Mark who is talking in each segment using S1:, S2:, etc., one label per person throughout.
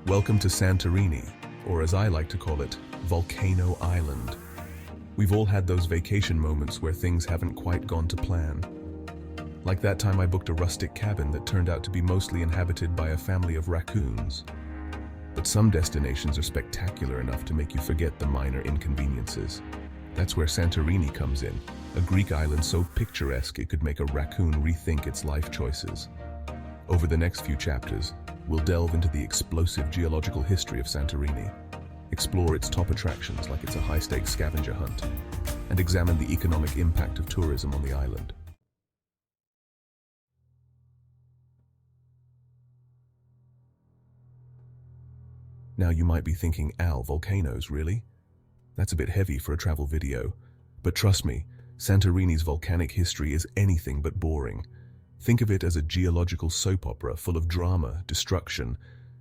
S1: Welcome to Santorini, or as I like to call it, Volcano Island. We've all had those vacation moments where things haven't quite gone to plan. Like that time I booked a rustic cabin that turned out to be mostly inhabited by a family of raccoons. But some destinations are spectacular enough to make you forget the minor inconveniences. That's where Santorini comes in, a Greek island so picturesque it could make a raccoon rethink its life choices. Over the next few chapters, we'll delve into the explosive geological history of Santorini, explore its top attractions like it's a high-stakes scavenger hunt, and examine the economic impact of tourism on the island. Now you might be thinking, Al, volcanoes, really? That's a bit heavy for a travel video. But trust me, Santorini's volcanic history is anything but boring. Think of it as a geological soap opera full of drama, destruction,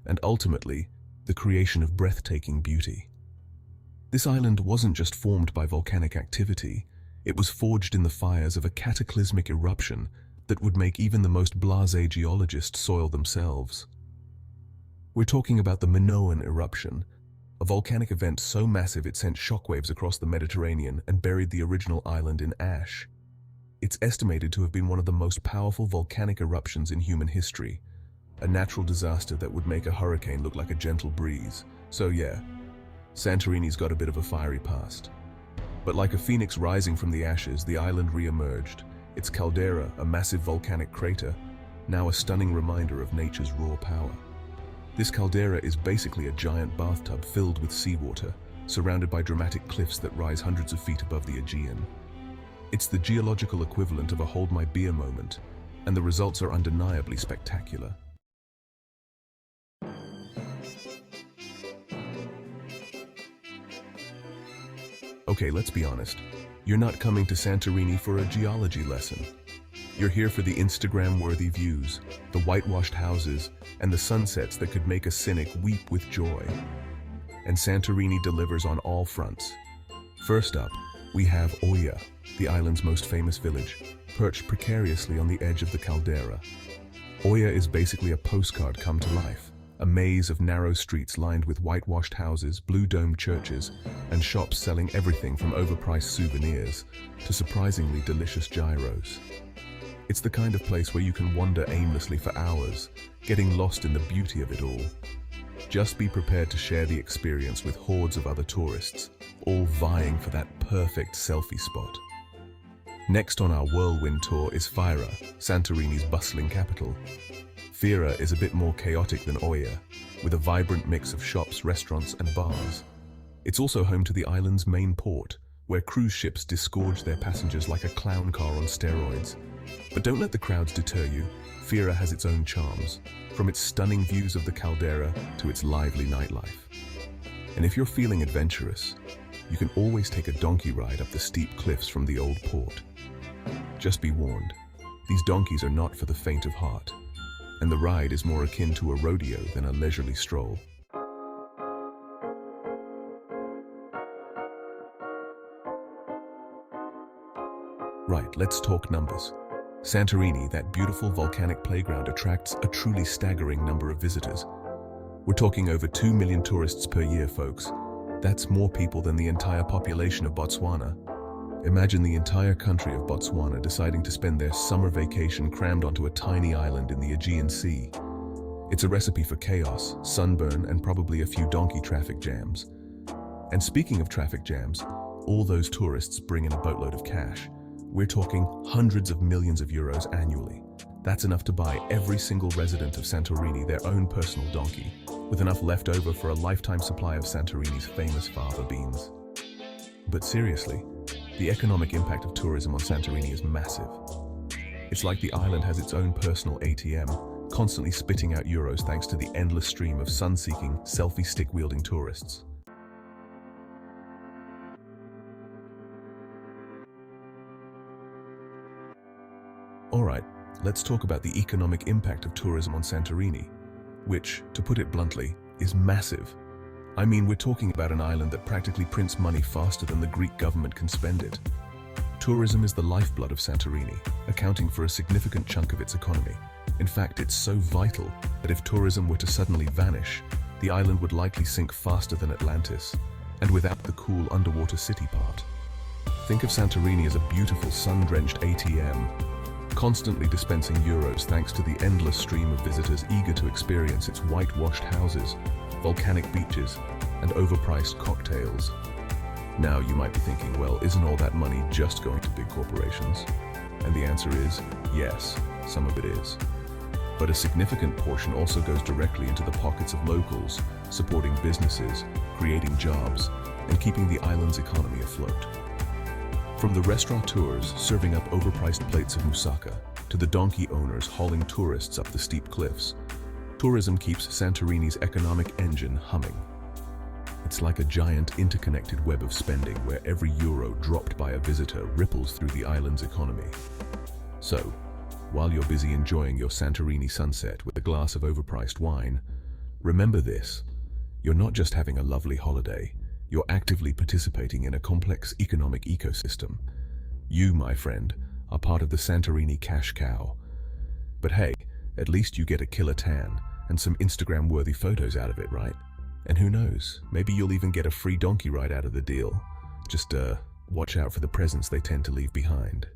S1: and ultimately, the creation of breathtaking beauty. This island wasn't just formed by volcanic activity, it was forged in the fires of a cataclysmic eruption that would make even the most blasé geologists soil themselves. We're talking about the Minoan eruption, a volcanic event so massive it sent shockwaves across the Mediterranean and buried the original island in ash. It's estimated to have been one of the most powerful volcanic eruptions in human history, a natural disaster that would make a hurricane look like a gentle breeze. So yeah, Santorini's got a bit of a fiery past. But like a phoenix rising from the ashes, the island re-emerged, its caldera, a massive volcanic crater, now a stunning reminder of nature's raw power. This caldera is basically a giant bathtub filled with seawater, surrounded by dramatic cliffs that rise hundreds of feet above the Aegean. It's the geological equivalent of a hold my beer moment, and the results are undeniably spectacular. Okay, let's be honest. You're not coming to Santorini for a geology lesson. You're here for the Instagram-worthy views, the whitewashed houses, and the sunsets that could make a cynic weep with joy. And Santorini delivers on all fronts. First up, we have Oia, the island's most famous village, perched precariously on the edge of the caldera. Oia is basically a postcard come to life, a maze of narrow streets lined with whitewashed houses, blue-domed churches, and shops selling everything from overpriced souvenirs to surprisingly delicious gyros. It's the kind of place where you can wander aimlessly for hours, getting lost in the beauty of it all. Just be prepared to share the experience with hordes of other tourists, all vying for that perfect selfie spot. Next on our whirlwind tour is Fira, Santorini's bustling capital. Fira is a bit more chaotic than Oia, with a vibrant mix of shops, restaurants, and bars. It's also home to the island's main port, where cruise ships disgorge their passengers like a clown car on steroids. But don't let the crowds deter you. Fira has its own charms, from its stunning views of the caldera to its lively nightlife. And if you're feeling adventurous, you can always take a donkey ride up the steep cliffs from the old port. Just be warned, these donkeys are not for the faint of heart, and the ride is more akin to a rodeo than a leisurely stroll. Right, let's talk numbers. Santorini, that beautiful volcanic playground, attracts a truly staggering number of visitors. We're talking over 2 million tourists per year, folks. That's more people than the entire population of Botswana. Imagine the entire country of Botswana deciding to spend their summer vacation crammed onto a tiny island in the Aegean Sea. It's a recipe for chaos, sunburn, and probably a few donkey traffic jams. And speaking of traffic jams, all those tourists bring in a boatload of cash. We're talking hundreds of millions of euros annually. That's enough to buy every single resident of Santorini their own personal donkey, with enough left over for a lifetime supply of Santorini's famous fava beans. But seriously, the economic impact of tourism on Santorini is massive. It's like the island has its own personal ATM, constantly spitting out euros thanks to the endless stream of sun-seeking, selfie stick-wielding tourists. Alright, let's talk about the economic impact of tourism on Santorini, which, to put it bluntly, is massive. I mean, we're talking about an island that practically prints money faster than the Greek government can spend it. Tourism is the lifeblood of Santorini, accounting for a significant chunk of its economy. In fact, it's so vital that if tourism were to suddenly vanish, the island would likely sink faster than Atlantis, and without the cool underwater city part. Think of Santorini as a beautiful sun-drenched ATM, constantly dispensing euros thanks to the endless stream of visitors eager to experience its whitewashed houses, volcanic beaches, and overpriced cocktails. Now you might be thinking, well, isn't all that money just going to big corporations? And the answer is, yes, some of it is. But a significant portion also goes directly into the pockets of locals, supporting businesses, creating jobs, and keeping the island's economy afloat. From the restaurateurs serving up overpriced plates of moussaka, to the donkey owners hauling tourists up the steep cliffs, tourism keeps Santorini's economic engine humming. It's like a giant interconnected web of spending where every euro dropped by a visitor ripples through the island's economy. So, while you're busy enjoying your Santorini sunset with a glass of overpriced wine, remember this: you're not just having a lovely holiday, you're actively participating in a complex economic ecosystem. You, my friend, are part of the Santorini cash cow. But hey, at least you get a killer tan and some Instagram-worthy photos out of it, right? And who knows, maybe you'll even get a free donkey ride out of the deal. Just watch out for the presents they tend to leave behind.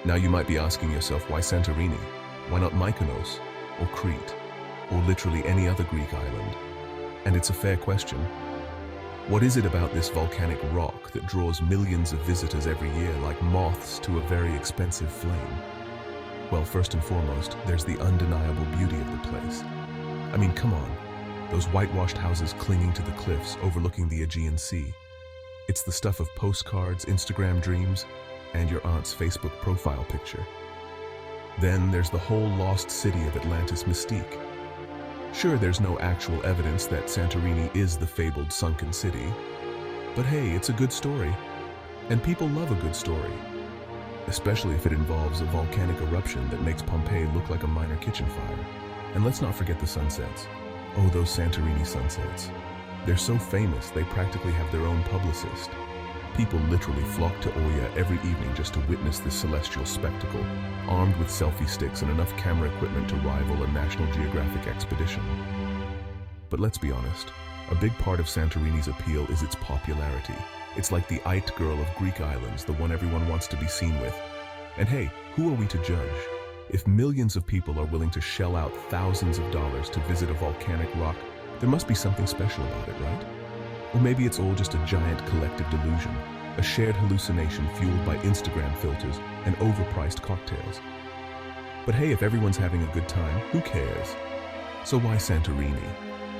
S1: Now you might be asking yourself, why Santorini? Why not Mykonos, or Crete, or literally any other Greek island? And it's a fair question. What is it about this volcanic rock that draws millions of visitors every year like moths to a very expensive flame? Well, first and foremost, there's the undeniable beauty of the place. I mean, come on, those whitewashed houses clinging to the cliffs overlooking the Aegean Sea. It's the stuff of postcards, Instagram dreams, and your aunt's Facebook profile picture. Then there's the whole lost city of Atlantis mystique. Sure, there's no actual evidence that Santorini is the fabled sunken city, but hey, it's a good story, and people love a good story, especially if it involves a volcanic eruption that makes Pompeii look like a minor kitchen fire. And let's not forget the sunsets. Oh, those Santorini sunsets. They're so famous, they practically have their own publicist. People literally flock to Oya every evening just to witness this celestial spectacle, armed with selfie sticks and enough camera equipment to rival a National Geographic expedition. But let's be honest, a big part of Santorini's appeal is its popularity. It's like the it girl of Greek islands, the one everyone wants to be seen with. And hey, who are we to judge? If millions of people are willing to shell out thousands of dollars to visit a volcanic rock, there must be something special about it, right? Or maybe it's all just a giant collective delusion, a shared hallucination fueled by Instagram filters and overpriced cocktails. But hey, if everyone's having a good time, who cares? So why Santorini?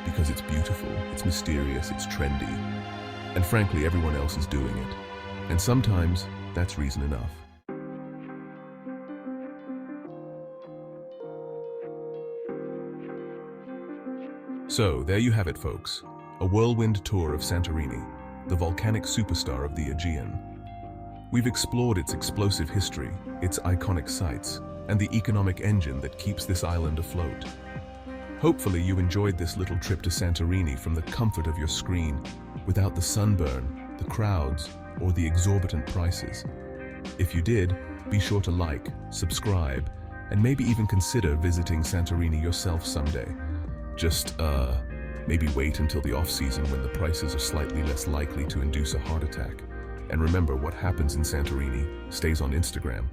S1: Because it's beautiful, it's mysterious, it's trendy. And frankly, everyone else is doing it. And sometimes, that's reason enough. So, there you have it, folks. A whirlwind tour of Santorini, the volcanic superstar of the Aegean. We've explored its explosive history, its iconic sites, and the economic engine that keeps this island afloat. Hopefully you enjoyed this little trip to Santorini from the comfort of your screen, without the sunburn, the crowds, or the exorbitant prices. If you did, be sure to like, subscribe, and maybe even consider visiting Santorini yourself someday. Just, maybe wait until the off-season when the prices are slightly less likely to induce a heart attack. And remember, what happens in Santorini stays on Instagram.